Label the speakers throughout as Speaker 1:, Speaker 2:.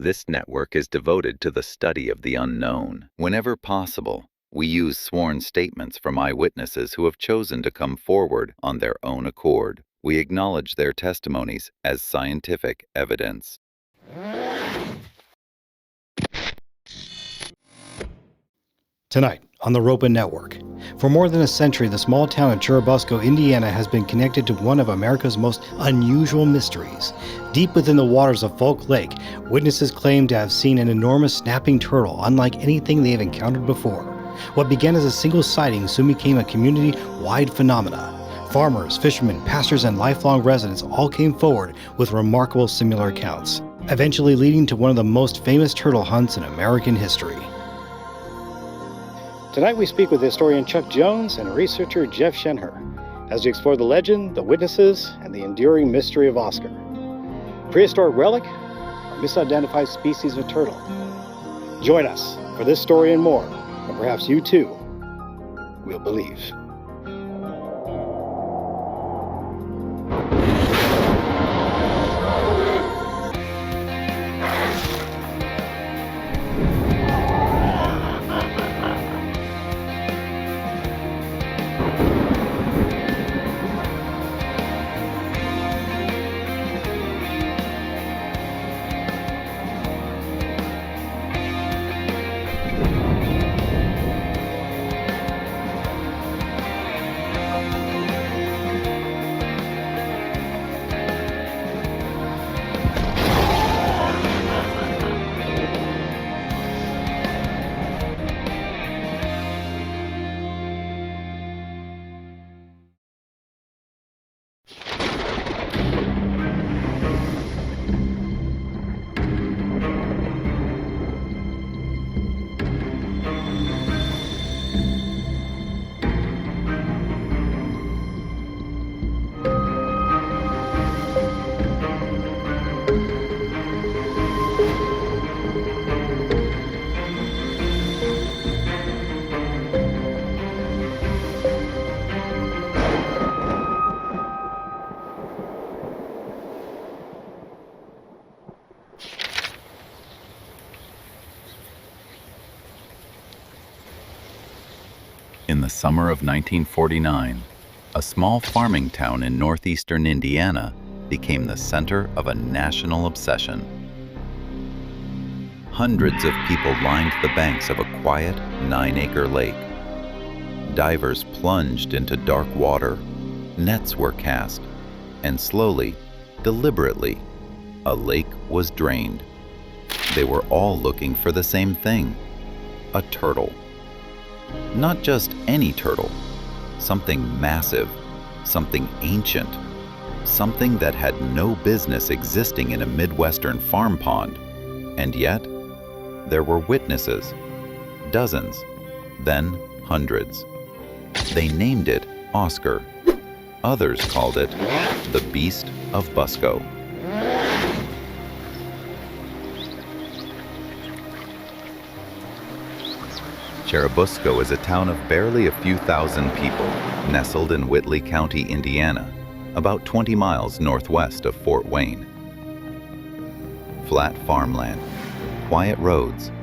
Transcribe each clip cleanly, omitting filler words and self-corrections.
Speaker 1: This network is devoted to the study of the unknown. Whenever possible, we use sworn statements from eyewitnesses who have chosen to come forward on their own accord. We acknowledge their testimonies as scientific evidence.
Speaker 2: Tonight on the Ropa Network. For more than a century, the small town of Churubusco, Indiana has been connected to one of America's most unusual mysteries. Deep within the waters of Fulk Lake, witnesses claim to have seen an enormous snapping turtle unlike anything they have encountered before. What began as a single sighting soon became a community-wide phenomena. Farmers, fishermen, pastors, and lifelong residents all came forward with remarkable similar accounts, eventually leading to one of the most famous turtle hunts in American history. Tonight we speak with historian Chuck Jones and researcher Jeff Shenher as we explore the legend, the witnesses, and the enduring mystery of Oscar. Prehistoric relic or misidentified species of turtle? Join us for this story and more, and perhaps you too will believe.
Speaker 1: In the summer of 1949, a small farming town in northeastern Indiana became the center of a national obsession. Hundreds of people lined the banks of a quiet 9-acre lake. Divers plunged into dark water, nets were cast, and slowly, deliberately, a lake was drained. They were all looking for the same thing: a turtle. Not just any turtle, something massive, something ancient, something that had no business existing in a Midwestern farm pond. And yet, there were witnesses, dozens, then hundreds. They named it Oscar. Others called it the Beast of Busco. Churubusco is a town of barely a few thousand people, nestled in Whitley County, Indiana, about 20 miles northwest of Fort Wayne. Flat farmland, quiet roads,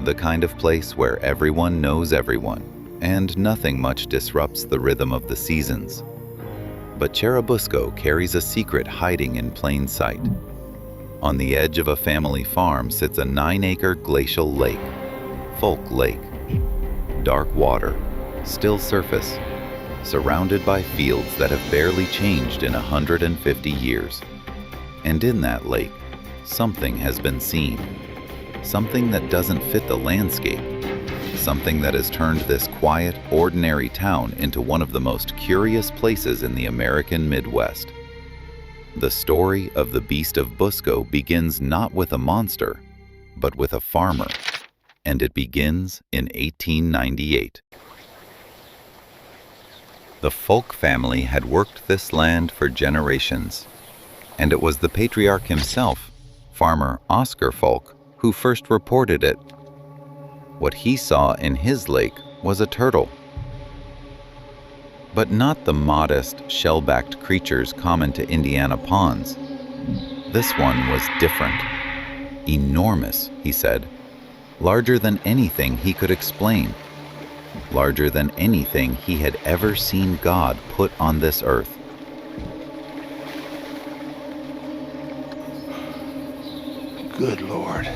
Speaker 1: the kind of place where everyone knows everyone, and nothing much disrupts the rhythm of the seasons. But Churubusco carries a secret hiding in plain sight. On the edge of a family farm sits a 9-acre glacial lake, Fulk Lake. Dark water, still surface, surrounded by fields that have barely changed in 150 years. And in that lake, something has been seen. Something that doesn't fit the landscape. Something that has turned this quiet, ordinary town into one of the most curious places in the American Midwest. The story of the Beast of Busco begins not with a monster, but with a farmer. And it begins in 1898. The Fulk family had worked this land for generations, and it was the patriarch himself, farmer Oscar Fulk, who first reported it. What he saw in his lake was a turtle. But not the modest, shell-backed creatures common to Indiana ponds. This one was different. Enormous, he said. Larger than anything he could explain. Larger than anything he had ever seen God put on this earth.
Speaker 3: Good Lord.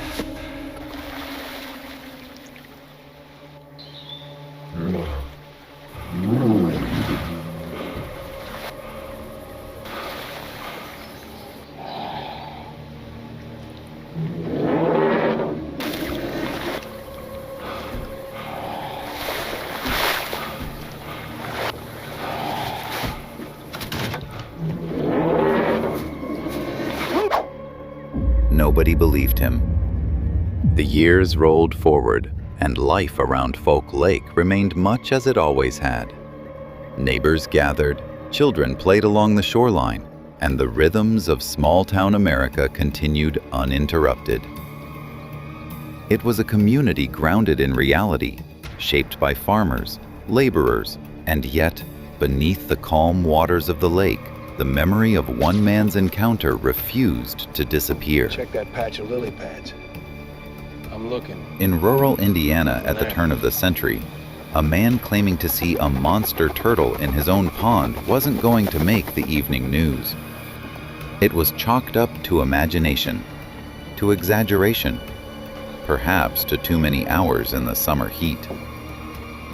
Speaker 1: Nobody believed him. The years rolled forward, and life around Fulk Lake remained much as it always had. Neighbors gathered, children played along the shoreline, and the rhythms of small-town America continued uninterrupted. It was a community grounded in reality, shaped by farmers, laborers, and yet, beneath the calm waters of the lake, the memory of one man's encounter refused to disappear.
Speaker 3: Check that patch of lily pads. I'm looking.
Speaker 1: In rural Indiana at the turn of the century, a man claiming to see a monster turtle in his own pond wasn't going to make the evening news. It was chalked up to imagination, to exaggeration, perhaps to too many hours in the summer heat.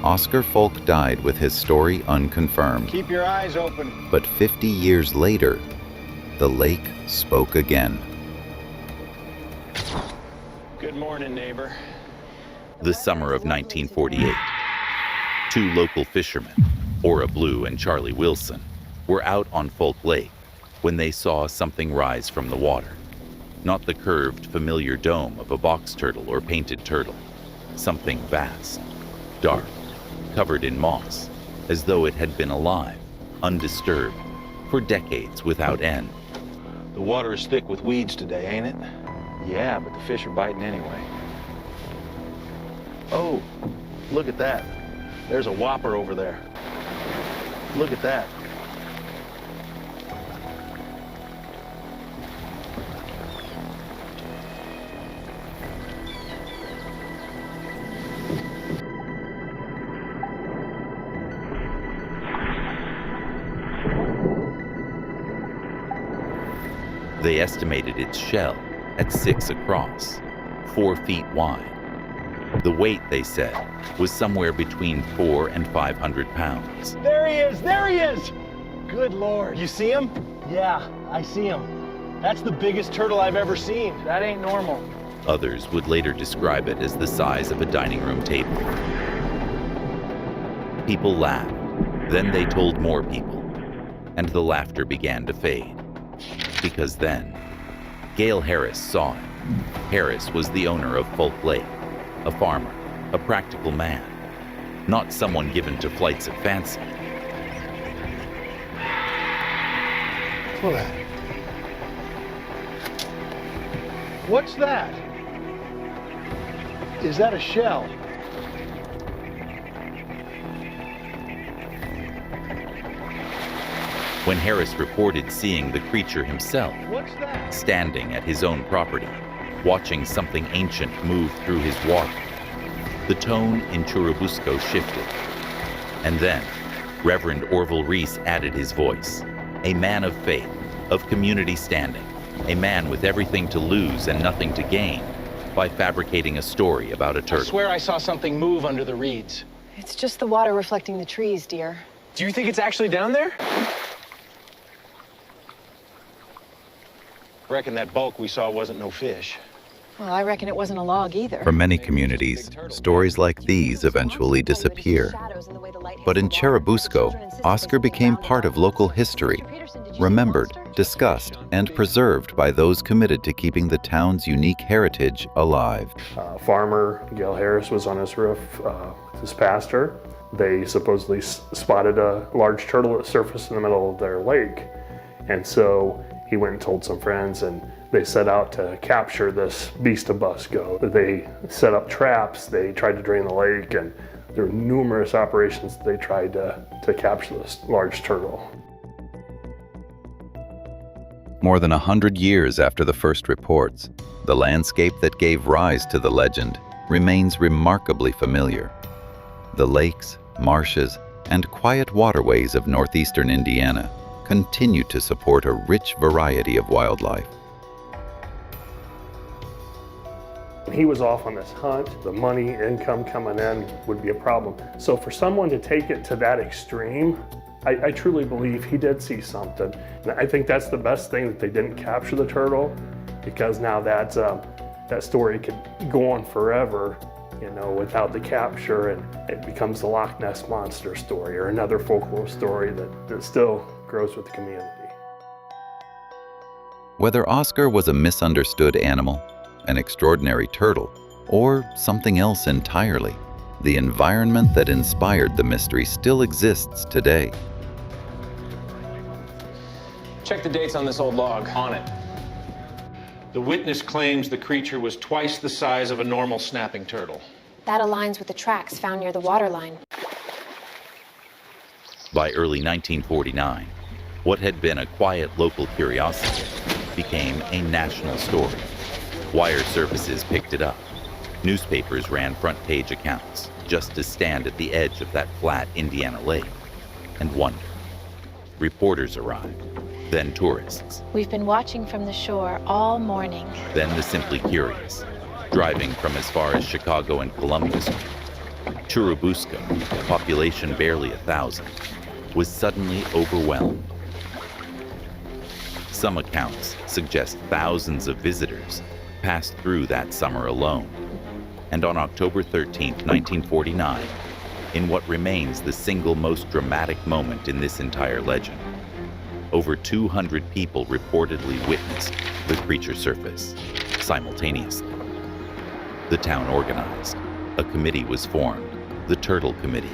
Speaker 1: Oscar Fulk died with his story unconfirmed.
Speaker 3: Keep your eyes open.
Speaker 1: But 50 years later, the lake spoke again.
Speaker 3: Good morning, neighbor.
Speaker 1: The summer of 1948. Two local fishermen, Ora Blue and Charlie Wilson, were out on Fulk Lake when they saw something rise from the water. Not the curved, familiar dome of a box turtle or painted turtle. Something vast, dark, covered in moss, as though it had been alive, undisturbed, for decades without end.
Speaker 3: The water is thick with weeds today, ain't it? Yeah, but the fish are biting anyway. Oh, look at that. There's a whopper over there. Look at that.
Speaker 1: They estimated its shell at 6 across, 4 feet wide. The weight, they said, was somewhere between 400 and 500 pounds.
Speaker 4: There he is! There he is! Good Lord. You see him? Yeah, I see him. That's the biggest turtle I've ever seen. That ain't normal.
Speaker 1: Others would later describe it as the size of a dining room table. People laughed. Then they told more people. And the laughter began to fade. Because then, Gail Harris saw it. Harris was the owner of Fulk Lake, a farmer, a practical man, not someone given to flights of fancy.
Speaker 3: Look at that.
Speaker 4: What's that? Is that a shell?
Speaker 1: When Harris reported seeing the creature himself,
Speaker 4: What's that?
Speaker 1: standing at his own property, watching something ancient move through his water, the tone in Churubusco shifted. And then, Reverend Orville Reese added his voice, a man of faith, of community standing, a man with everything to lose and nothing to gain by fabricating a story about a
Speaker 4: I
Speaker 1: turtle.
Speaker 4: swear I saw something move under the reeds.
Speaker 5: It's just the water reflecting the trees, dear.
Speaker 4: Do you think it's actually down there?
Speaker 3: Reckon that bulk we saw wasn't no fish.
Speaker 5: Well, I reckon it wasn't a log either.
Speaker 1: For many communities, stories like these eventually disappear. But in Churubusco, Oscar became part of local history, remembered, discussed, and preserved by those committed to keeping the town's unique heritage alive.
Speaker 6: Farmer Gail Harris was on his roof with his pastor. They supposedly spotted a large turtle that surfaced in the middle of their lake. And so he went and told some friends, and they set out to capture this Beast of Busco. They set up traps, they tried to drain the lake, and there were numerous operations that they tried to capture this large turtle.
Speaker 1: More than 100 years after the first reports, The landscape that gave rise to the legend remains remarkably familiar. The lakes, marshes, and quiet waterways of northeastern Indiana continue to support a rich variety of wildlife.
Speaker 6: He was off on this hunt. The money, income coming in would be a problem. So for someone to take it to that extreme, I truly believe he did see something. And I think that's the best thing, that they didn't capture the turtle, because now that story could go on forever, you know, without the capture, and it becomes the Loch Ness Monster story or another folklore story that still grows with the community.
Speaker 1: Whether Oscar was a misunderstood animal, an extraordinary turtle, or something else entirely, the environment that inspired the mystery still exists today.
Speaker 7: Check the dates on this old log.
Speaker 3: On it. The witness claims the creature was twice the size of a normal snapping turtle.
Speaker 8: That aligns with the tracks found near the waterline.
Speaker 1: By early 1949, what had been a quiet local curiosity became a national story. Wire services picked it up. Newspapers ran front-page accounts just to stand at the edge of that flat Indiana lake and wonder. Reporters arrived, then tourists,
Speaker 8: We've been watching from the shore all morning.
Speaker 1: then the simply curious, driving from as far as Chicago and Columbus. Churubusco, population barely 1,000, was suddenly overwhelmed. Some accounts suggest thousands of visitors passed through that summer alone. And on October 13, 1949, in what remains the single most dramatic moment in this entire legend, over 200 people reportedly witnessed the creature surface simultaneously. The town organized. A committee was formed, the Turtle Committee.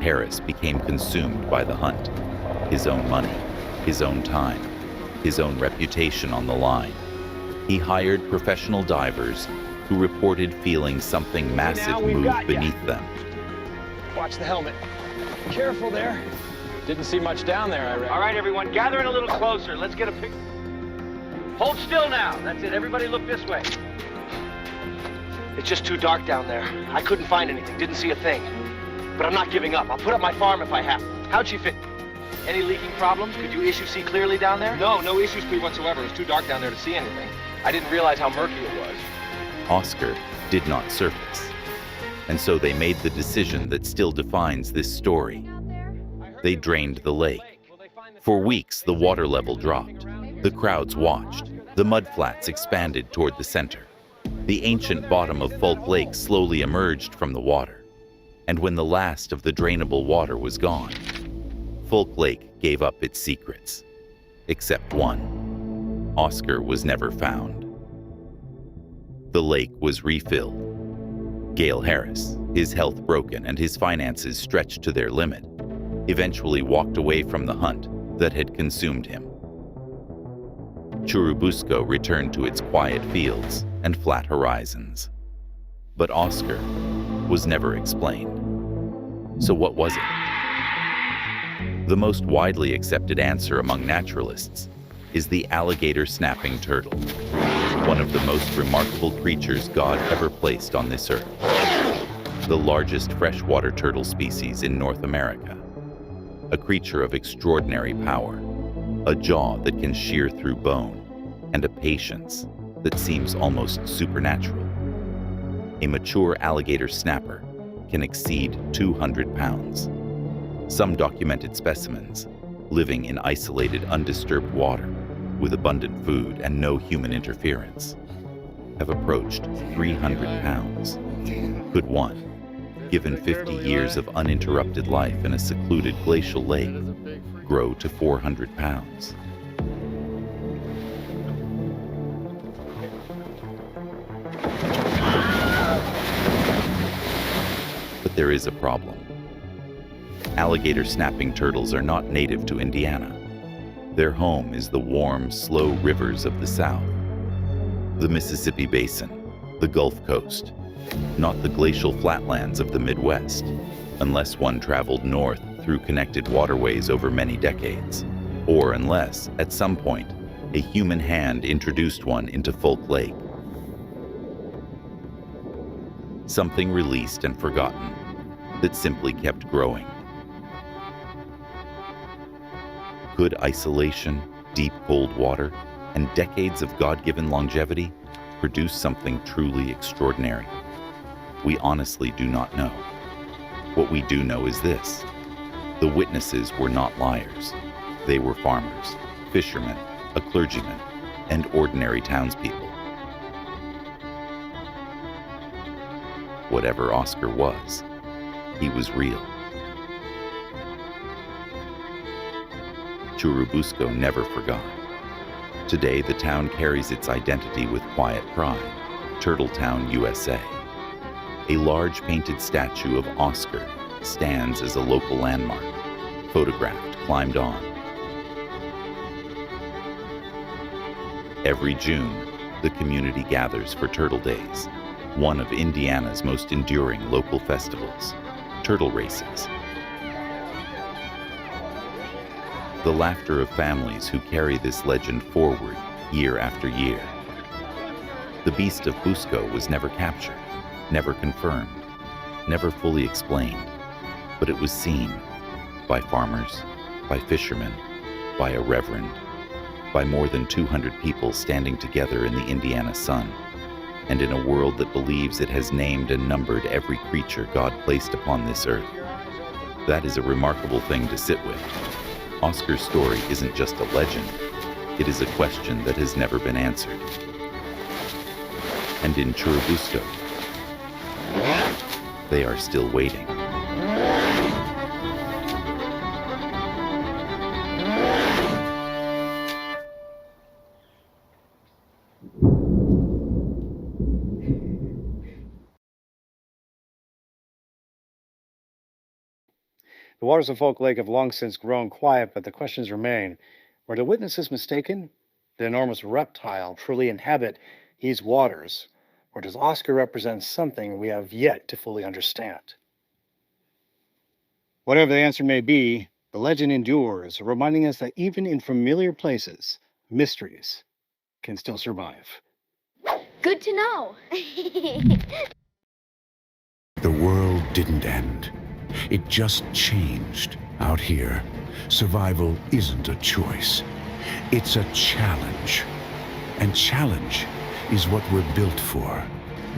Speaker 1: Harris became consumed by the hunt. His own money, his own time, his own reputation on the line. He hired professional divers who reported feeling something massive move beneath them.
Speaker 7: Watch the helmet. Careful there. Didn't see much down there, I reckon.
Speaker 9: All right, everyone, gather in a little closer. Let's get a pic. Hold still now. That's it. Everybody look this way. It's just too dark down there. I couldn't find anything. Didn't see a thing. But I'm not giving up. I'll put up my farm if I have to. How'd she fit? Any leaking problems? Could you issue see clearly down there?
Speaker 7: No issues whatsoever. It was too dark down there to see anything. I didn't realize how murky it was.
Speaker 1: Oscar did not surface. And so they made the decision that still defines this story. They drained the lake. For weeks, the water level dropped. The crowds watched. The mudflats expanded toward the center. The ancient bottom of Fulk Lake slowly emerged from the water. And when the last of the drainable water was gone, Fulk Lake gave up its secrets. Except one. Oscar was never found. The lake was refilled. Gale Harris, his health broken and his finances stretched to their limit, eventually walked away from the hunt that had consumed him. Churubusco returned to its quiet fields and flat horizons. But Oscar was never explained. So what was it? The most widely accepted answer among naturalists is the alligator snapping turtle, one of the most remarkable creatures God ever placed on this earth. The largest freshwater turtle species in North America. A creature of extraordinary power, a jaw that can shear through bone, and a patience that seems almost supernatural. A mature alligator snapper can exceed 200 pounds. Some documented specimens, living in isolated, undisturbed water, with abundant food and no human interference, have approached 300 pounds. Could one, given 50 years of uninterrupted life in a secluded glacial lake, grow to 400 pounds? But there is a problem. Alligator snapping turtles are not native to Indiana. Their home is the warm, slow rivers of the South. The Mississippi Basin, the Gulf Coast, not the glacial flatlands of the Midwest, unless one traveled north through connected waterways over many decades, or unless, at some point, A human hand introduced one into Fulk Lake. Something released and forgotten that simply kept growing. Could isolation, deep cold water, and decades of God-given longevity produce something truly extraordinary? We honestly do not know. What we do know is this: the witnesses were not liars. They were farmers, fishermen, a clergyman, and ordinary townspeople. Whatever Oscar was, he was real. Churubusco never forgot. Today, the town carries its identity with quiet pride. Turtletown, USA. A large painted statue of Oscar stands as a local landmark, photographed, climbed on. Every June, the community gathers for Turtle Days, one of Indiana's most enduring local festivals, turtle races. The laughter of families who carry this legend forward year after year. The Beast of Busco was never captured, never confirmed, never fully explained, but it was seen by farmers, by fishermen, by a reverend, by more than 200 people standing together in the Indiana sun, and in a world that believes it has named and numbered every creature God placed upon this earth. That is a remarkable thing to sit with. Oscar's story isn't just a legend, it is a question that has never been answered. And in Churubusco, they are still waiting.
Speaker 2: The waters of Fulk Lake have long since grown quiet, but the questions remain. Were the witnesses mistaken? Did an enormous reptile truly inhabit these waters? Or does Oscar represent something we have yet to fully understand? Whatever the answer may be, the legend endures, reminding us that even in familiar places, mysteries can still survive.
Speaker 10: Good to know.
Speaker 11: The world didn't end. It just changed. Out here, survival isn't a choice. It's a challenge. And challenge is what we're built for.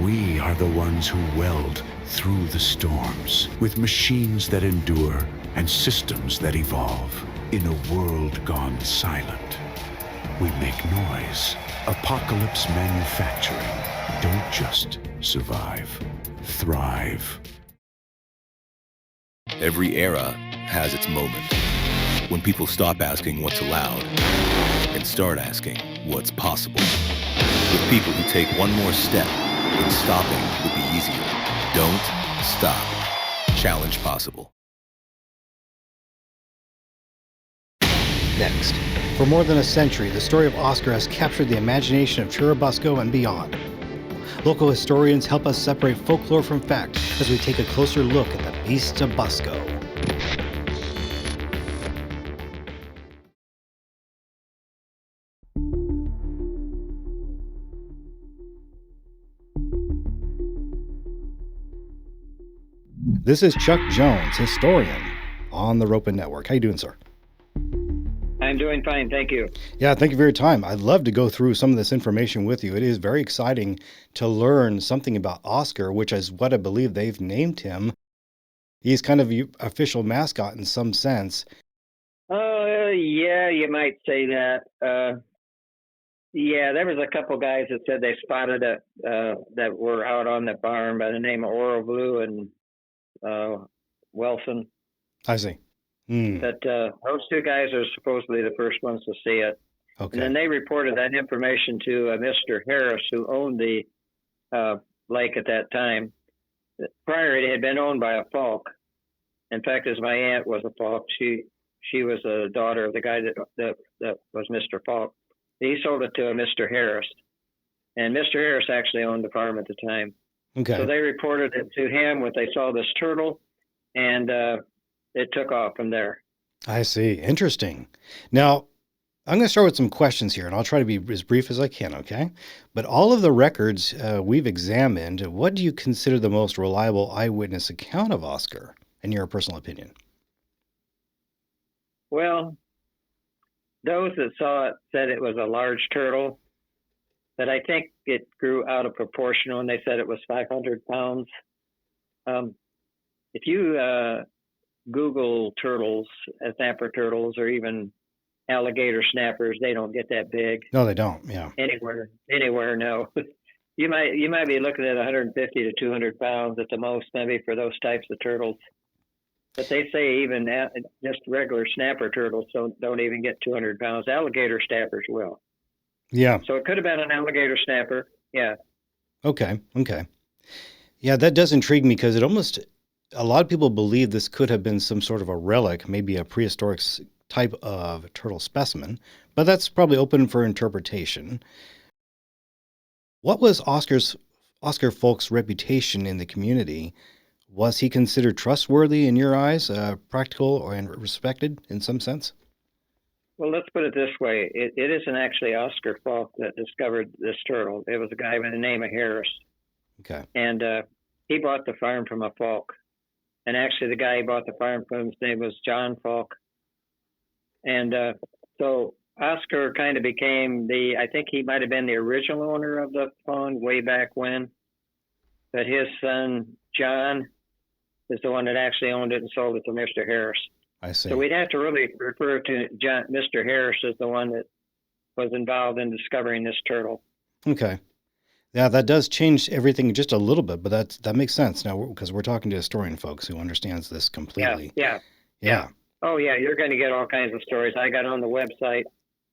Speaker 11: We are the ones who weld through the storms with machines that endure and systems that evolve. In a world gone silent, we make noise. Apocalypse Manufacturing. Don't just survive, thrive.
Speaker 12: Every era has its moment. When people stop asking what's allowed and start asking what's possible. With people who take one more step when stopping would be easier. Don't stop. Challenge possible.
Speaker 2: Next. For more than a century, the story of Oscar has captured the imagination of Churubusco and beyond. Local historians help us separate folklore from fact as we take a closer look at the Beast of Busco. This is Chuck Jones, historian, on the Ropin Network. How you doing, sir?
Speaker 13: I'm doing fine, thank you.
Speaker 2: Yeah, thank you for your time. I'd love to go through some of this information with you. It is very exciting to learn something about Oscar, which is what I believe they've named him. He's kind of the official mascot in some sense.
Speaker 13: Yeah, you might say that. Yeah, there was a couple guys that said they spotted it that were out on the farm by the name of Oro Blue and Wilson.
Speaker 2: I see.
Speaker 13: But those two guys are supposedly the first ones to see it.
Speaker 2: Okay.
Speaker 13: And then they reported that information to Mr. Harris, who owned the lake at that time. Prior, it had been owned by a Fulk. In fact, as my aunt was a Fulk, she was a daughter of the guy that was Mr. Fulk. He sold it to Mr. Harris. And Mr. Harris actually owned the farm at the time.
Speaker 2: Okay.
Speaker 13: So they reported it to him when they saw this turtle, and it took off from there.
Speaker 2: I see. Interesting. Now, I'm going to start with some questions here, and I'll try to be as brief as I can, okay? But all of the records we've examined, what do you consider the most reliable eyewitness account of Oscar, in your personal opinion?
Speaker 13: Well, those that saw it said it was a large turtle, but I think it grew out of proportion when they said it was 500 pounds. If you Google turtles, snapper turtles, or even alligator snappers, they don't get that big.
Speaker 2: No, they don't. Yeah.
Speaker 13: Anywhere, no. You might be looking at 150 to 200 pounds at the most, maybe for those types of turtles. But they say even just regular snapper turtles don't even get 200 pounds. Alligator snappers will.
Speaker 2: Yeah.
Speaker 13: So it could have been an alligator snapper. Yeah.
Speaker 2: Okay. Yeah, that does intrigue me because a lot of people believe this could have been some sort of a relic, maybe a prehistoric type of turtle specimen, but that's probably open for interpretation. What was Oscar Fulk's reputation in the community? Was he considered trustworthy in your eyes, practical and respected in some sense?
Speaker 13: Well, let's put it this way. It isn't actually Oscar Fulk that discovered this turtle. It was a guy by the name of Harris.
Speaker 2: Okay.
Speaker 13: And he bought the farm from a Fulk. And actually the guy he bought the farm from, his name was John Fulk. And so Oscar kind of became I think he might have been the original owner of the pond way back when. But his son, John, is the one that actually owned it and sold it to Mr. Harris.
Speaker 2: I see.
Speaker 13: So we'd have to really refer to Mr. Harris as the one that was involved in discovering this turtle.
Speaker 2: Okay. Yeah, that does change everything just a little bit, but that makes sense now because we're talking to historian folks who understands this completely.
Speaker 13: Yeah. Oh, yeah, you're going to get all kinds of stories. I got on the website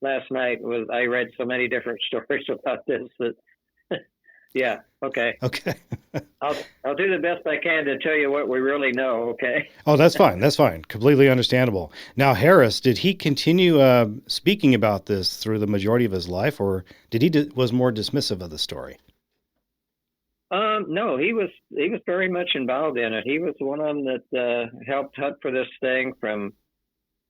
Speaker 13: last night. I read so many different stories about this that, yeah, okay.
Speaker 2: Okay.
Speaker 13: I'll do the best I can to tell you what we really know, okay?
Speaker 2: Oh, that's fine. That's fine. Completely understandable. Now, Harris, did he continue speaking about this through the majority of his life, or was more dismissive of the story?
Speaker 13: No, he was very much involved in it. He was one of them that helped hunt for this thing from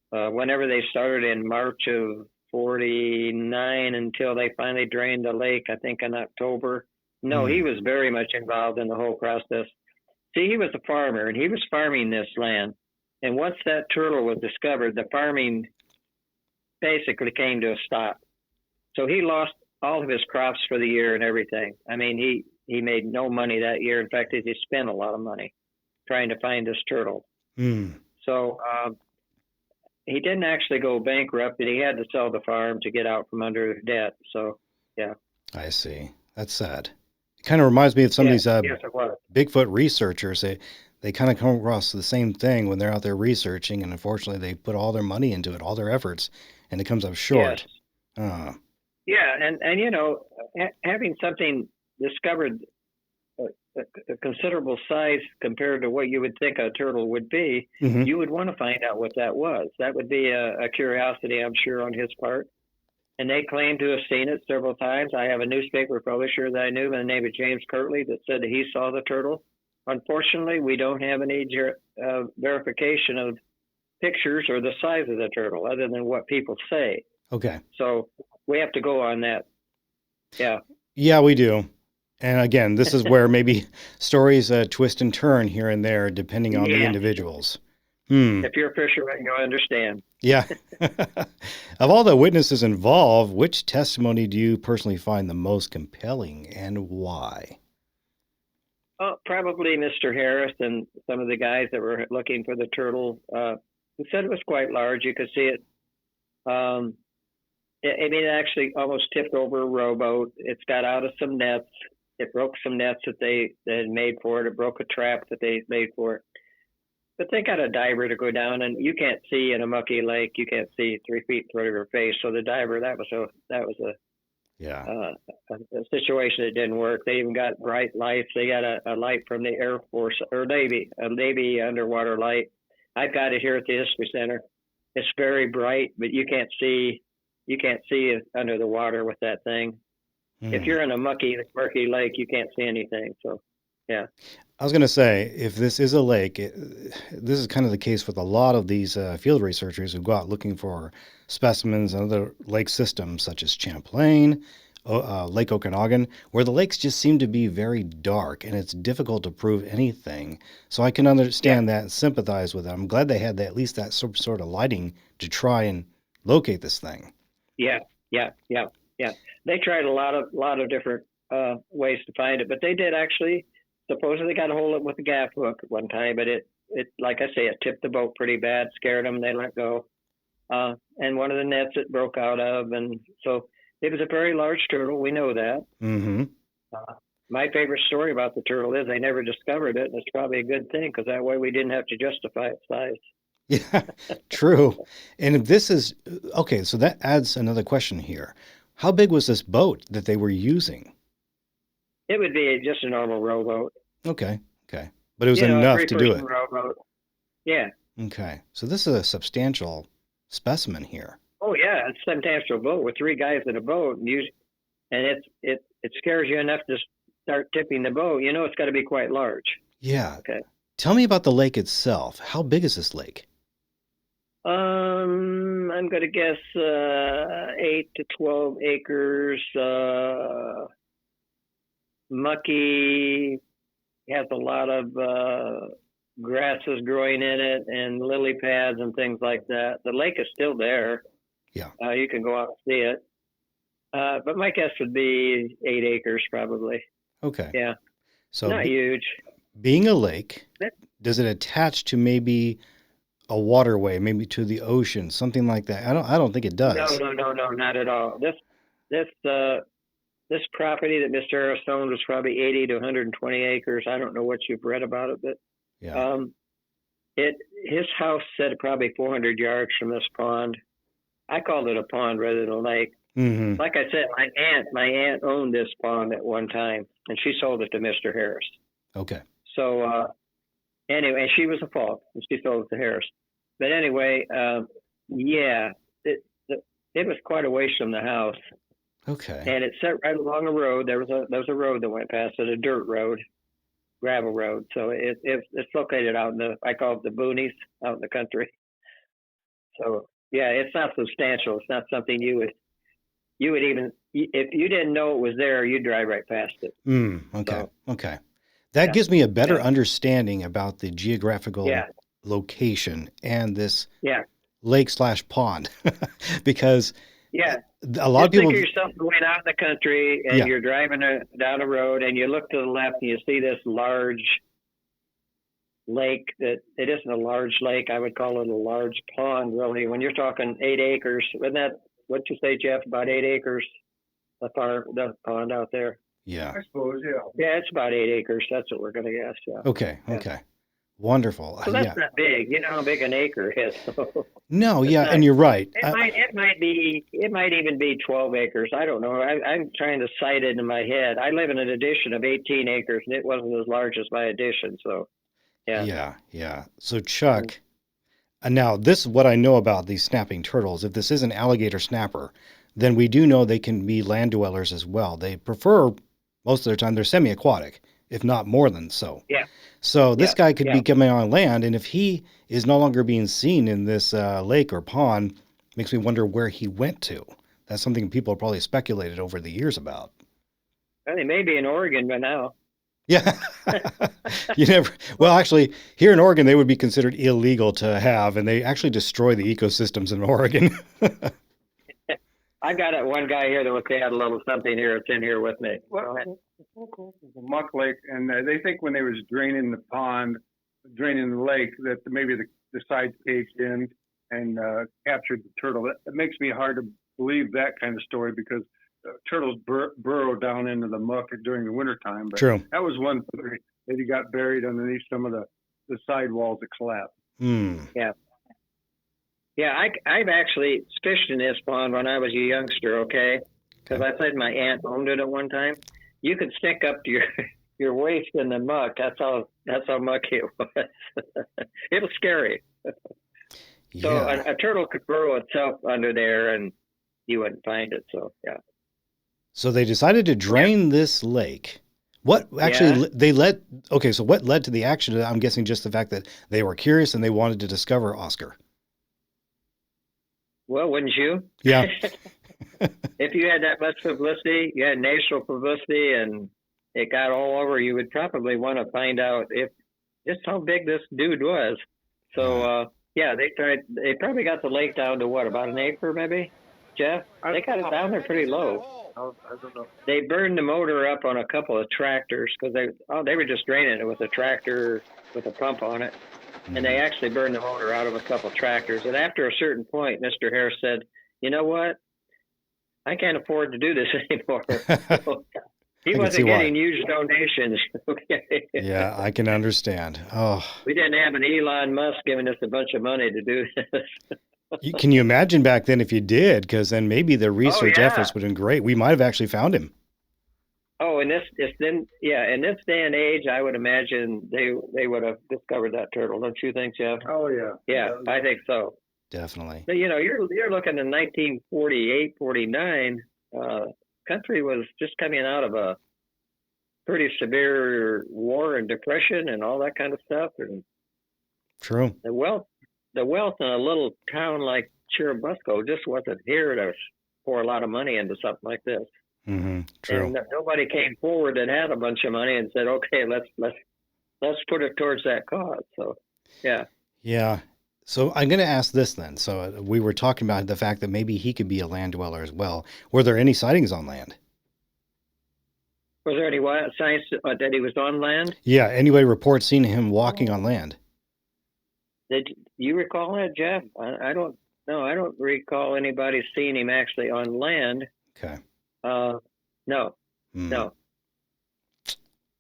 Speaker 13: whenever they started in March of 49 until they finally drained the lake, I think in October. No, he was very much involved in the whole process. See, he was a farmer, and he was farming this land. And once that turtle was discovered, the farming basically came to a stop. So he lost all of his crops for the year and everything. I mean, he made no money that year. In fact, he spent a lot of money trying to find this turtle. So he didn't actually go bankrupt, but he had to sell the farm to get out from under debt. So, yeah.
Speaker 2: I see. That's sad. It kind of reminds me of some of these Bigfoot researchers. They kind of come across the same thing when they're out there researching, and unfortunately they put all their money into it, all their efforts, and it comes up short.
Speaker 13: Yes. Yeah, and you know, having something discovered a considerable size compared to what you would think a turtle would be, you would want to find out what that was. That would be a curiosity, I'm sure, on his part. And they claim to have seen it several times. I have a newspaper publisher that I knew by the name of James Kirtley that said that he saw the turtle. Unfortunately, we don't have any verification of pictures or the size of the turtle other than what people say.
Speaker 2: Okay.
Speaker 13: So we have to go on that. Yeah.
Speaker 2: Yeah, we do. And again, this is where maybe stories twist and turn here and there depending on the individuals.
Speaker 13: If you're a fisherman, you'll understand.
Speaker 2: Yeah. Of all the witnesses involved, which testimony do you personally find the most compelling and why?
Speaker 13: Probably Mr. Harris and some of the guys that were looking for the turtle, who said it was quite large. You could see it. It actually almost tipped over a rowboat. It's got out of some nets. It broke some nets that they had made for it. It broke a trap that they made for it. But they got a diver to go down, and you can't see in a mucky lake. You can't see 3 feet in front of your face. So the diver, that was a situation that didn't work. They even got bright lights. They got a light from the Air Force or Navy, a Navy underwater light. I've got it here at the History Center. It's very bright, but you can't see it under the water with that thing. If you're in a murky lake, you can't see anything. So Yeah.
Speaker 2: I was going to say, if this is a lake, this is kind of the case with a lot of these field researchers who go out looking for specimens and other lake systems, such as Champlain, Lake Okanagan, where the lakes just seem to be very dark and it's difficult to prove anything. So I can understand that and sympathize with it. I'm glad they had at least that sort of lighting to try and locate this thing.
Speaker 13: Yeah. They tried a lot of different ways to find it, but they did actually supposedly got a hold of it with a gaff hook at one time, but it like I say, it tipped the boat pretty bad, scared them, they let go. And one of the nets it broke out of, and so it was a very large turtle. We know that.
Speaker 2: Mm-hmm.
Speaker 13: My favorite story about the turtle is they never discovered it, and it's probably a good thing because that way we didn't have to justify its size.
Speaker 2: Yeah, true. And if this is okay, so that adds another question here. How big was this boat that they were using?
Speaker 13: It would be just a normal rowboat.
Speaker 2: Okay. But it was enough to do it.
Speaker 13: Rowboat. Yeah.
Speaker 2: Okay. So this is a substantial specimen here.
Speaker 13: Oh yeah, it's a substantial boat with 3 guys in a boat, and it scares you enough to start tipping the boat. You know it's got to be quite large.
Speaker 2: Yeah.
Speaker 13: Okay.
Speaker 2: Tell me about the lake itself. How big is this lake?
Speaker 13: I'm going to guess 8 to 12 acres. Mucky, has a lot of grasses growing in it and lily pads and things like that. The lake is still there.
Speaker 2: Yeah.
Speaker 13: You can go out and see it. But my guess would be 8 acres probably.
Speaker 2: Okay.
Speaker 13: Yeah.
Speaker 2: So
Speaker 13: not huge.
Speaker 2: Being a lake, does it attach to maybe a waterway, maybe to the ocean, something like that? I don't think it does.
Speaker 13: No, not at all. This property that Mr. Harris owned was probably 80 to 120 acres. I don't know what you've read about it, but
Speaker 2: yeah.
Speaker 13: His house set probably 400 yards from this pond. I called it a pond rather than a lake.
Speaker 2: Mm-hmm.
Speaker 13: Like I said, my aunt owned this pond at one time, and she sold it to Mr. Harris.
Speaker 2: Okay.
Speaker 13: So anyway, and she was a Fulk, and she sold it to Harris. But anyway, it was quite a ways from the house.
Speaker 2: Okay.
Speaker 13: And it set right along a road. There was a road that went past it, a dirt road, gravel road. So it's located out in I call it the boonies, out in the country. So yeah, it's not substantial. It's not something you would even, if you didn't know it was there, you'd drive right past it.
Speaker 2: Okay. Okay. That gives me a better understanding about the geographical location and this lake/pond because a lot of people
Speaker 13: think of yourself going out in the country and you're driving down a road and you look to the left and you see this large lake that it isn't a large lake. I would call it a large pond, really. When you're talking 8 acres, wasn't that, what'd you say, Jeff, about 8 acres, the pond out there?
Speaker 2: Yeah.
Speaker 13: I suppose, yeah, it's about 8 acres. That's what we're going to guess,
Speaker 2: Okay. Wonderful.
Speaker 13: So that's not big. You know how big an acre is.
Speaker 2: No, and you're right.
Speaker 13: It might even be 12 acres. I don't know. I'm trying to cite it in my head. I live in an addition of 18 acres, and it wasn't as large as my addition. So,
Speaker 2: yeah. So Chuck, now this is what I know about these snapping turtles. If this is an alligator snapper, then we do know they can be land dwellers as well. They prefer, most of their time, they're semi-aquatic, if not more than so.
Speaker 13: Yeah.
Speaker 2: So this guy could be coming on land, and if he is no longer being seen in this lake or pond, makes me wonder where he went to. That's something people have probably speculated over the years about.
Speaker 13: Well, he may be in Oregon by now.
Speaker 2: Yeah. Well, actually, here in Oregon, they would be considered illegal to have, and they actually destroy the ecosystems in Oregon.
Speaker 13: I've got one guy here that would add a little something here. It's in here with me.
Speaker 14: Well, it's a muck lake, and they think when they was draining the lake, that maybe the sides caved in and captured the turtle. It makes me hard to believe that kind of story because turtles burrow down into the muck during the wintertime. But
Speaker 2: True.
Speaker 14: That was one theory, that he got buried underneath some of the side walls that collapsed.
Speaker 13: Yeah, I've actually fished in this pond when I was a youngster, okay? Because I said my aunt owned it at one time. You could stick up to your waist in the muck. That's how mucky it was. It was scary. So a turtle could burrow itself under there and you wouldn't find it. So, yeah.
Speaker 2: So they decided to drain this lake. What actually
Speaker 13: Yeah.
Speaker 2: they led? Okay, so what led to the action? I'm guessing just the fact that they were curious and they wanted to discover Oscar.
Speaker 13: Well, wouldn't you?
Speaker 2: Yeah.
Speaker 13: If you had that much publicity, you had national publicity, and it got all over, you would probably want to find out if just how big this dude was. So, yeah, they probably got the lake down to what, about an acre maybe, Jeff? They got it down there pretty low.
Speaker 14: I don't know.
Speaker 13: They burned the motor up on a couple of tractors because they were just draining it with a tractor with a pump on it. And they actually burned the motor out of a couple of tractors. And after a certain point, Mr. Harris said, you know what? I can't afford to do this anymore. So he wasn't getting huge donations. Okay.
Speaker 2: Yeah, I can understand. Oh,
Speaker 13: we didn't have an Elon Musk giving us a bunch of money to do this.
Speaker 2: can you imagine back then if you did? Because then maybe the research efforts would have been great. We might have actually found him.
Speaker 13: Oh, in this day and age, I would imagine they would have discovered that turtle. Don't you think, Jeff?
Speaker 14: Oh yeah.
Speaker 13: Yeah, I think so.
Speaker 2: Definitely.
Speaker 13: So, you're looking in 1948, 49. Country was just coming out of a pretty severe war and depression and all that kind of stuff. And
Speaker 2: True.
Speaker 13: the wealth in a little town like Churubusco just wasn't here to pour a lot of money into something like this.
Speaker 2: Mm-hmm. True.
Speaker 13: And nobody came forward that had a bunch of money and said, "Okay, let's put it towards that cause." So, yeah.
Speaker 2: Yeah. So I'm going to ask this then. So we were talking about the fact that maybe he could be a land dweller as well. Were there any sightings on land?
Speaker 13: Was there any signs that he was on land?
Speaker 2: Yeah. Anybody report seeing him walking on land?
Speaker 13: Did you recall that, Jeff? I don't know. I don't recall anybody seeing him actually on land.
Speaker 2: Okay.
Speaker 13: No.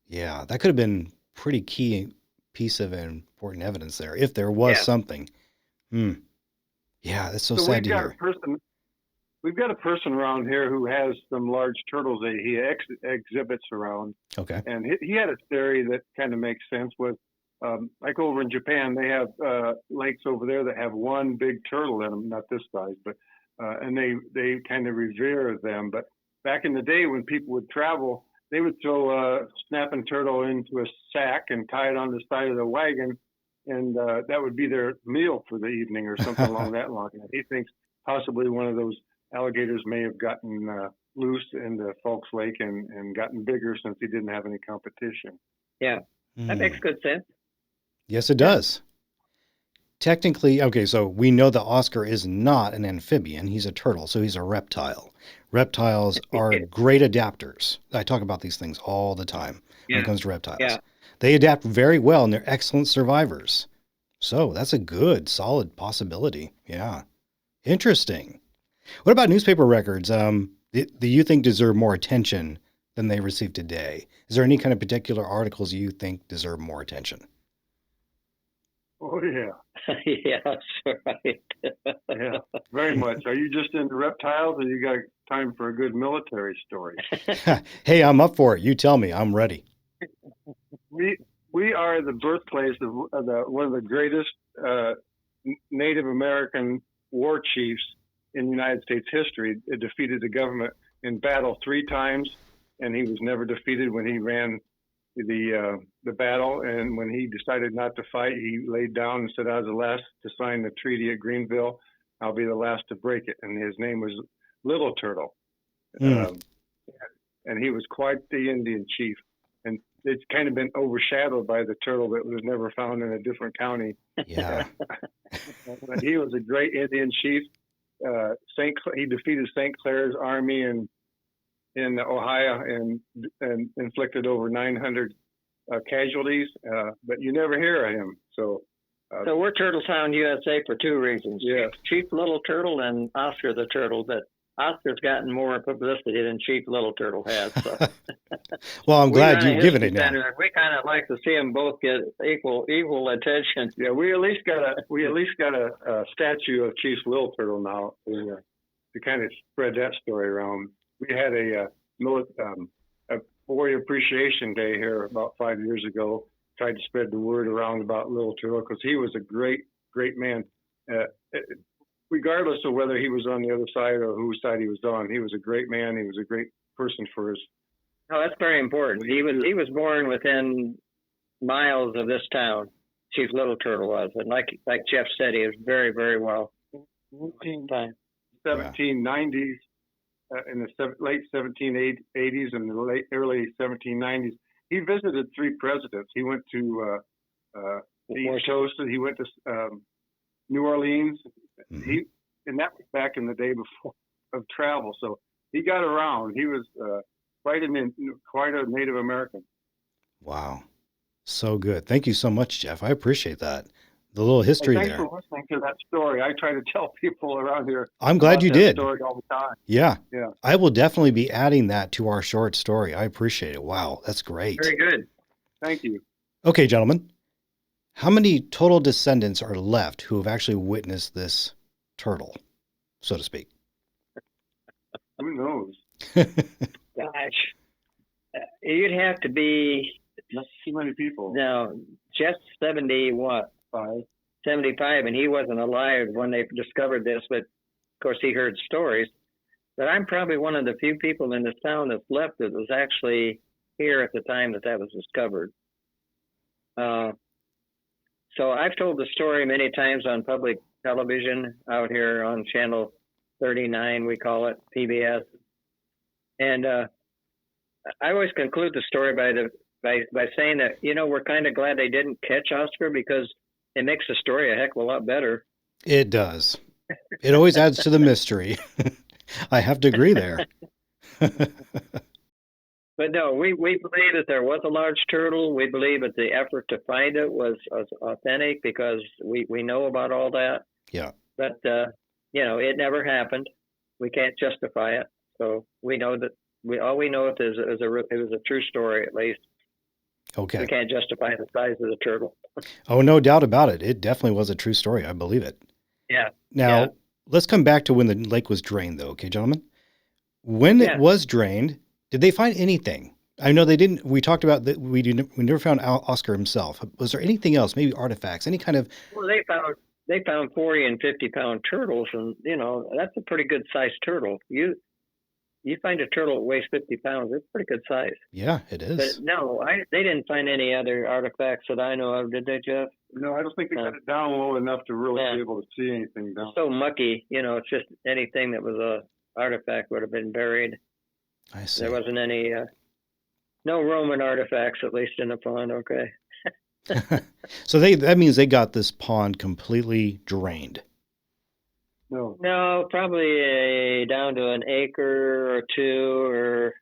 Speaker 2: Yeah, that could have been pretty key piece of important evidence there, if there was something. Yeah, that's so sad to hear.
Speaker 14: We've got a person around here who has some large turtles that he exhibits around.
Speaker 2: Okay.
Speaker 14: And he had a theory that kind of makes sense with, like over in Japan, they have lakes over there that have one big turtle in them, not this size, but and they kind of revere them. But back in the day when people would travel, they would throw a snapping turtle into a sack and tie it on the side of the wagon, and that would be their meal for the evening or something along that line. And he thinks possibly one of those alligators may have gotten loose into Fulk Lake and gotten bigger since he didn't have any competition.
Speaker 13: Yeah, that makes good sense.
Speaker 2: Yes, it does. Technically, okay, so we know that Oscar is not an amphibian. He's a turtle, so he's a reptile. Reptiles are great adapters. I talk about these things all the time when it comes to reptiles.
Speaker 13: Yeah.
Speaker 2: They adapt very well, and they're excellent survivors. So that's a good, solid possibility. Yeah. Interesting. What about newspaper records? Do you think deserve more attention than they receive today? Is there any kind of particular articles you think deserve more attention?
Speaker 14: Oh, yeah.
Speaker 13: Yeah, that's right.
Speaker 14: Yeah, very much. Are you just into reptiles or you got time for a good military story?
Speaker 2: Hey, I'm up for it. You tell me. I'm ready.
Speaker 14: We are the birthplace of one of the greatest Native American war chiefs in United States history. It defeated the government in battle 3 times, and he was never defeated when he ran the battle. And when he decided not to fight, he laid down and said, "I was the last to sign the treaty at Greenville. I'll be the last to break it." And his name was Little Turtle. And he was quite the Indian chief. And it's kind of been overshadowed by the turtle that was never found in a different county.
Speaker 2: Yeah.
Speaker 14: But he was a great Indian chief. He defeated St. Clair's army in Ohio and inflicted over 900 casualties, but you never hear of him. So
Speaker 13: we're Turtle Town, USA for 2 reasons.
Speaker 14: Yeah.
Speaker 13: Chief Little Turtle and Oscar the Turtle, but Oscar's gotten more publicity than Chief Little Turtle has. So.
Speaker 2: Well, I'm glad you've given it now.
Speaker 13: We kind of like to see them both get equal attention.
Speaker 14: Yeah, we at least got a statue of Chief Little Turtle now to kind of spread that story around. We had a Warrior Appreciation Day here about 5 years ago. Tried to spread the word around about Little Turtle because he was a great man. Regardless of whether he was on the other side or whose side he was on, he was a great man. He was a great person for his
Speaker 13: Oh, that's very important. He was born within miles of this town. Chief Little Turtle was, and like Jeff said, he was very, very well.
Speaker 14: 1790s, in the late 1780s and the early 1790s, he visited 3 presidents. He went to the East Coast, and he went to New Orleans. And that was back in the day before of travel. So he got around. He was quite a Native American.
Speaker 2: Wow. So good. Thank you so much, Jeff. I appreciate that. The little history
Speaker 14: Thanks
Speaker 2: there.
Speaker 14: for listening to that story. I try to tell people around here.
Speaker 2: I'm glad you
Speaker 14: that
Speaker 2: did.
Speaker 14: Story all the time.
Speaker 2: Yeah.
Speaker 14: Yeah.
Speaker 2: I will definitely be adding that to our short story. I appreciate it. Wow. That's great.
Speaker 13: Very good.
Speaker 14: Thank you.
Speaker 2: Okay, gentlemen. How many total descendants are left who have actually witnessed this turtle, so to speak?
Speaker 14: Who knows?
Speaker 13: Gosh. You'd have to be...
Speaker 14: Not too many people.
Speaker 13: No, just 75, and he wasn't alive when they discovered this, but of course he heard stories. But I'm probably one of the few people in this town that's left that was actually here at the time that was discovered. So I've told the story many times on public television out here on Channel 39, we call it, PBS. And I always conclude the story by saying that, we're kind of glad they didn't catch Oscar, because it makes the story a heck of a lot better.
Speaker 2: It does. It always adds to the mystery. I have to agree there.
Speaker 13: But no, we believe that there was a large turtle. We believe that the effort to find it was authentic, because we know about all that.
Speaker 2: Yeah.
Speaker 13: But, it never happened. We can't justify it. So we know that all we know is it was a true story, at least.
Speaker 2: Okay.
Speaker 13: We can't justify the size of the turtle.
Speaker 2: Oh, no doubt about it. It definitely was a true story. I believe it.
Speaker 13: Yeah.
Speaker 2: Now, let's come back to when the lake was drained, though. Okay, gentlemen? When it was drained, did they find anything? I know they didn't. We talked about that. We never found Oscar himself. Was there anything else? Maybe artifacts? Any kind of?
Speaker 13: Well, they found 40 and 50 pound turtles, and that's a pretty good sized turtle. You find a turtle that weighs 50 pounds, it's pretty good size.
Speaker 2: Yeah, it is.
Speaker 13: But no, they didn't find any other artifacts that I know of, did they, Jeff?
Speaker 14: No, I don't think they got it down low enough to really be able to see anything down.
Speaker 13: It's so mucky, it's just anything that was a artifact would have been buried.
Speaker 2: I see.
Speaker 13: There wasn't any, no Roman artifacts, at least in the pond, okay.
Speaker 2: So that means they got this pond completely drained.
Speaker 13: No, probably down to an acre or two, or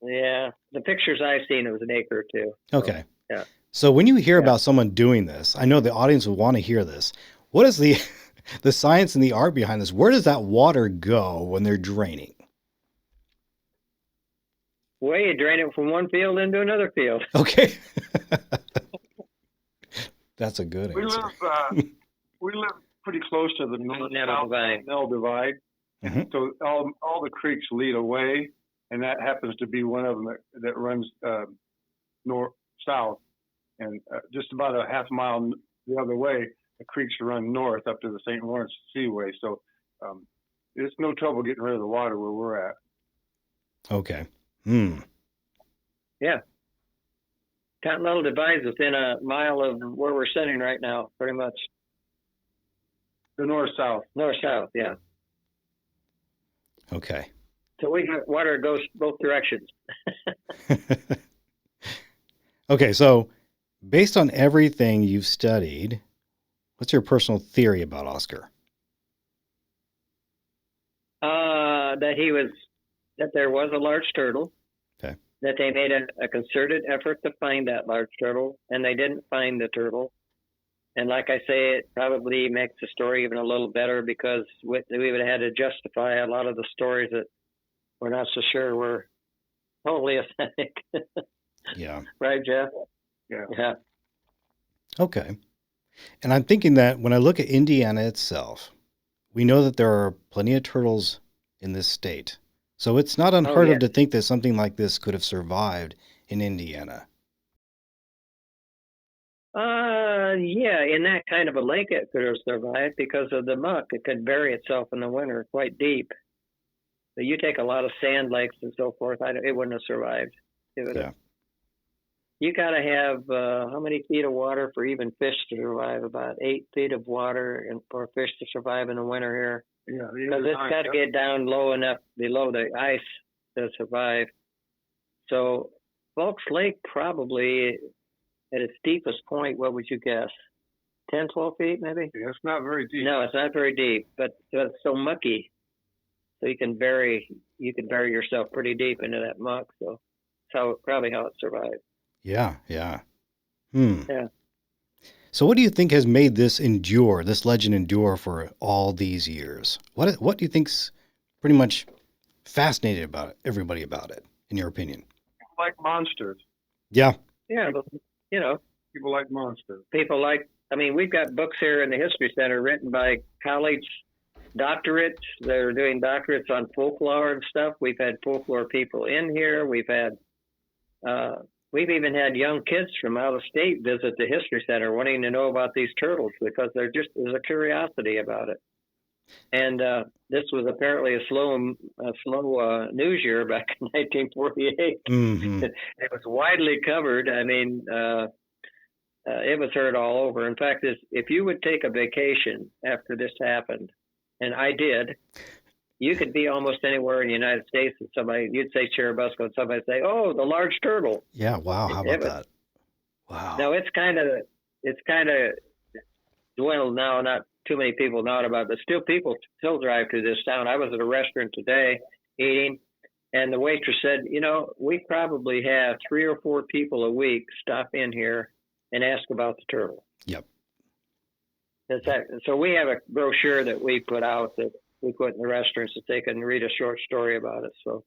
Speaker 13: the pictures I've seen, it was an acre or two.
Speaker 2: Okay.
Speaker 13: So, yeah.
Speaker 2: So when you hear about someone doing this, I know the audience would want to hear this. What is the science and the art behind this? Where does that water go when they're draining?
Speaker 13: Well, you drain it from one field into another field.
Speaker 2: Okay. That's a good answer.
Speaker 14: We live pretty close to the North-South Divide.
Speaker 2: Mm-hmm.
Speaker 14: So all the creeks lead away, and that happens to be one of them that runs north-south. And just about a half mile the other way, the creeks run north up to the St. Lawrence Seaway. So it's no trouble getting rid of the water where we're at.
Speaker 2: Okay.
Speaker 13: Yeah. Continental Divide's within a mile of where we're sitting right now, pretty much.
Speaker 14: The north-south.
Speaker 13: North-south, yeah.
Speaker 2: Okay.
Speaker 13: So we got water goes both directions.
Speaker 2: Okay, so based on everything you've studied, what's your personal theory about Oscar?
Speaker 13: That there was a large turtle.
Speaker 2: Okay.
Speaker 13: That they made a concerted effort to find that large turtle, and they didn't find the turtle. And like I say, it probably makes the story even a little better, because we would have had to justify a lot of the stories that we're not so sure were totally authentic.
Speaker 2: Yeah.
Speaker 13: Right, Jeff?
Speaker 14: Yeah.
Speaker 2: Okay. And I'm thinking that when I look at Indiana itself, we know that there are plenty of turtles in this state. So it's not unheard of to think that something like this could have survived in Indiana.
Speaker 13: Yeah, in that kind of a lake it could have survived because of the muck. It could bury itself in the winter quite deep. But you take a lot of sand lakes and so forth, it wouldn't have survived. It would have. You got to have how many feet of water for even fish to survive? About 8 feet of water and for fish to survive in the winter here.
Speaker 14: Yeah,
Speaker 13: Because it's got to get down low enough below the ice to survive. So Fulk Lake probably at its deepest point, what would you guess? 10, 12 feet maybe?
Speaker 14: Yeah, it's not very deep.
Speaker 13: No, it's not very deep, but it's so mucky. So you can bury yourself pretty deep into that muck. So that's probably how it survived.
Speaker 2: Yeah.
Speaker 13: Yeah.
Speaker 2: So what do you think has made this legend endure for all these years? What do you think's pretty much fascinated about everybody about it, in your opinion?
Speaker 14: People like monsters.
Speaker 2: Yeah.
Speaker 13: Yeah, but,
Speaker 14: people like monsters.
Speaker 13: We've got books here in the History Center written by college doctorates. They're doing doctorates on folklore and stuff. We've had folklore people in here. We've even had young kids from out of state visit the History Center wanting to know about these turtles because there's a curiosity about it. And this was apparently a slow news year back in 1948.
Speaker 2: Mm-hmm.
Speaker 13: It was widely covered. It was heard all over. In fact, if you would take a vacation after this happened, and I did, you could be almost anywhere in the United States and you'd say Churubusco and somebody would say, oh, the large turtle.
Speaker 2: Yeah. Wow. How about that? Wow.
Speaker 13: No, it's kind of dwindled now. Not too many people know about it, but people still drive through this town. I was at a restaurant today eating, and the waitress said, we probably have 3 or 4 people a week stop in here and ask about the turtle.
Speaker 2: Yep.
Speaker 13: So we have a brochure that we put out that we put in the restaurants that they can read a short story about it. So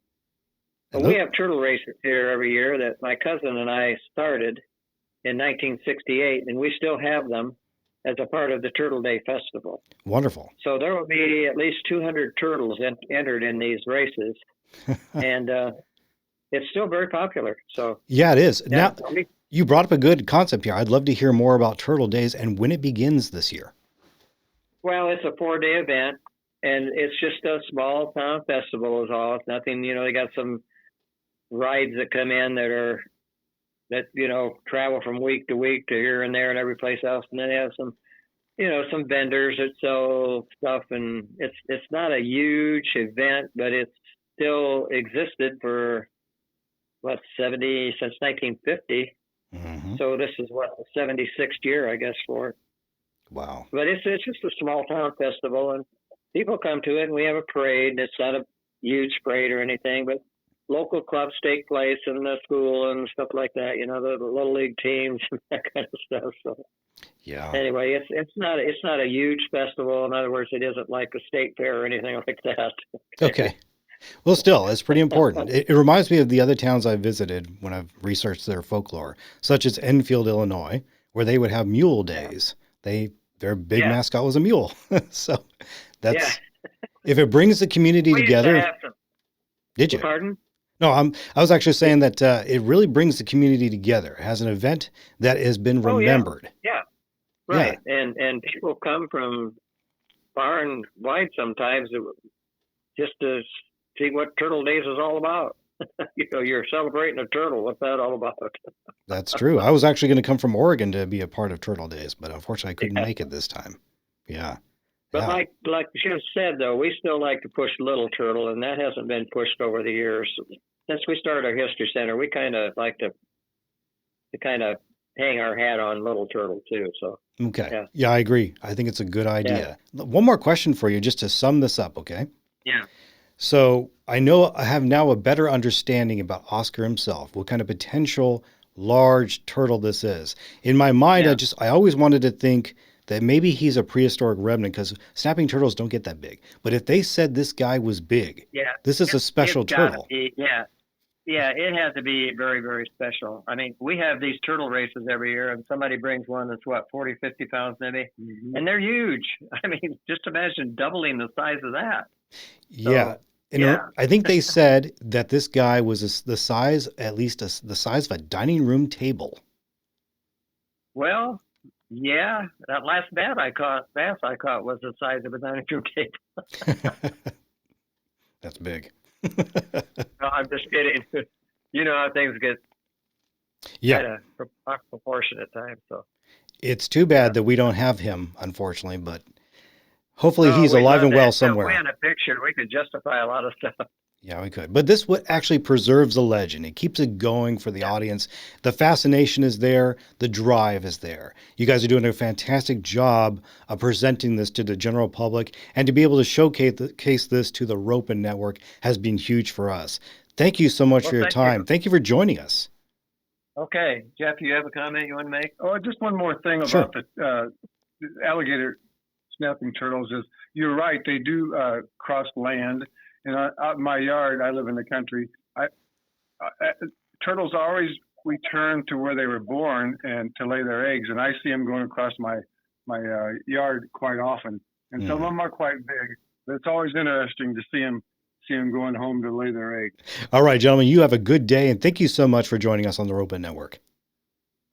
Speaker 13: we have turtle races here every year that my cousin and I started in 1968, and we still have them as a part of the Turtle Day Festival.
Speaker 2: Wonderful.
Speaker 13: So there will be at least 200 turtles entered in these races, and it's still very popular. So
Speaker 2: yeah, it is.
Speaker 13: Yeah,
Speaker 2: Now, you brought up a good concept here. I'd love to hear more about Turtle Days and when it begins this year.
Speaker 13: Well, it's a 4-day event, and it's just a small town festival is all. It's nothing, they got some rides that come in that travel from week to week to here and there and every place else. And then they have some vendors that sell stuff, and it's not a huge event, but it's still existed for since 1950.
Speaker 2: Mm-hmm.
Speaker 13: So this is the 76th year, I guess, for it.
Speaker 2: Wow.
Speaker 13: But it's just a small town festival, and people come to it, and we have a parade. It's not a huge parade or anything, but local clubs take place in the school and stuff like that, the little league teams and that kind of stuff. So
Speaker 2: yeah.
Speaker 13: Anyway, it's not a huge festival. In other words, it isn't like a state fair or anything like that.
Speaker 2: Okay. Well, still, it's pretty important. It reminds me of the other towns I've visited when I've researched their folklore, such as Enfield, Illinois, where they would have mule days. Their big mascot was a mule. So that's if it brings the community together. Did you?
Speaker 13: Pardon?
Speaker 2: No, I was actually saying that it really brings the community together. It has an event that has been remembered.
Speaker 13: Yeah. Right. Yeah. And people come from far and wide sometimes just to see what Turtle Days is all about. You're celebrating a turtle. What's that all about?
Speaker 2: That's true. I was actually going to come from Oregon to be a part of Turtle Days, but unfortunately I couldn't make it this time. Yeah.
Speaker 13: But like Jim said, though, we still like to push Little Turtle, and that hasn't been pushed over the years. Since we started our History Center, we kind of like to hang our hat on Little Turtle, too. So
Speaker 2: okay. Yeah, I agree. I think it's a good idea. Yeah. One more question for you, just to sum this up, okay?
Speaker 13: Yeah.
Speaker 2: So I know I have now a better understanding about Oscar himself, what kind of potential large turtle this is. In my mind, I always wanted to think that maybe he's a prehistoric remnant because snapping turtles don't get that big. But if they said this guy was big, this is a special turtle.
Speaker 13: Yeah, it has to be very, very special. I mean, we have these turtle races every year, and somebody brings one that's 40, 50 pounds maybe, and they're huge. I mean, just imagine doubling the size of that.
Speaker 2: Yeah. And I think they said that this guy was the size, at least the size of a dining room table.
Speaker 13: Well, yeah, that last bass I caught was the size of a dining room table.
Speaker 2: That's big.
Speaker 13: No, I'm just kidding. You know how things get kind of proportion at times. So
Speaker 2: it's too bad that we don't have him, unfortunately, but hopefully he's alive and well somewhere.
Speaker 13: If we had a picture, we could justify a lot of stuff.
Speaker 2: Yeah, we could. But this actually preserves the legend. It keeps it going for the audience. The fascination is there. The drive is there. You guys are doing a fantastic job of presenting this to the general public, and to be able to showcase this to the Ropin Network has been huge for us. Thank you so much for your time. Thank you for joining us.
Speaker 13: Okay. Jeff, you have a comment you want to make?
Speaker 14: Oh, just one more thing about the alligator snapping turtles is you're right. They do cross land. And out in my yard, I live in the country. Turtles always return to where they were born and to lay their eggs. And I see them going across my yard quite often. And some of them are quite big. But it's always interesting to see them going home to lay their eggs.
Speaker 2: All right, gentlemen, you have a good day, and thank you so much for joining us on the Ropin Network.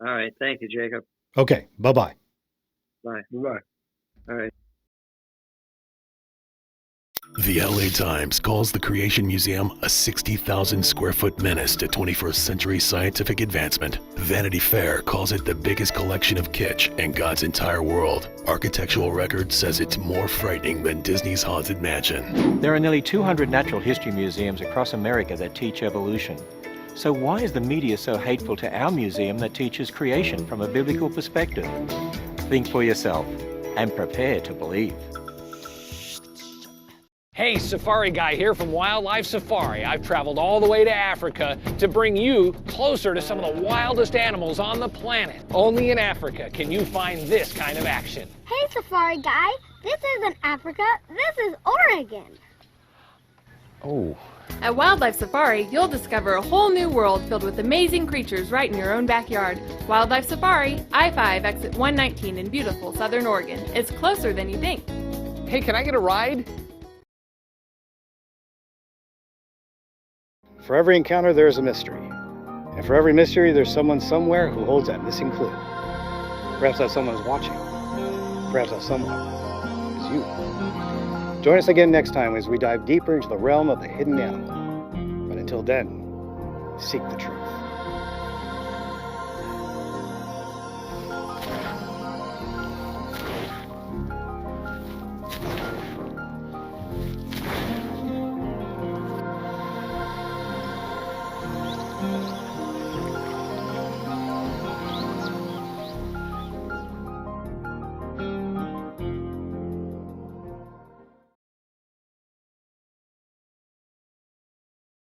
Speaker 13: All right, thank you, Jacob.
Speaker 2: Okay, bye-bye.
Speaker 13: Bye.
Speaker 14: Bye.
Speaker 13: All right.
Speaker 15: The LA Times calls the Creation Museum a 60,000 square foot menace to 21st century scientific advancement. Vanity Fair calls it the biggest collection of kitsch in God's entire world. Architectural Record says it's more frightening than Disney's Haunted Mansion.
Speaker 16: There are nearly 200 natural history museums across America that teach evolution. So why is the media so hateful to our museum that teaches creation from a biblical perspective? Think for yourself and prepare to believe.
Speaker 17: Hey, Safari Guy here from Wildlife Safari. I've traveled all the way to Africa to bring you closer to some of the wildest animals on the planet. Only in Africa can you find this kind of action.
Speaker 10: Hey, Safari Guy. This isn't Africa. This is Oregon.
Speaker 17: Oh.
Speaker 18: At Wildlife Safari, you'll discover a whole new world filled with amazing creatures right in your own backyard. Wildlife Safari, I-5, exit 119 in beautiful Southern Oregon. It's closer than you think.
Speaker 17: Hey, can I get a ride?
Speaker 2: For every encounter, there is a mystery. And for every mystery, there's someone somewhere who holds that missing clue. Perhaps that someone is watching. Perhaps that someone is you. Join us again next time as we dive deeper into the realm of the hidden animal. But until then, seek the truth.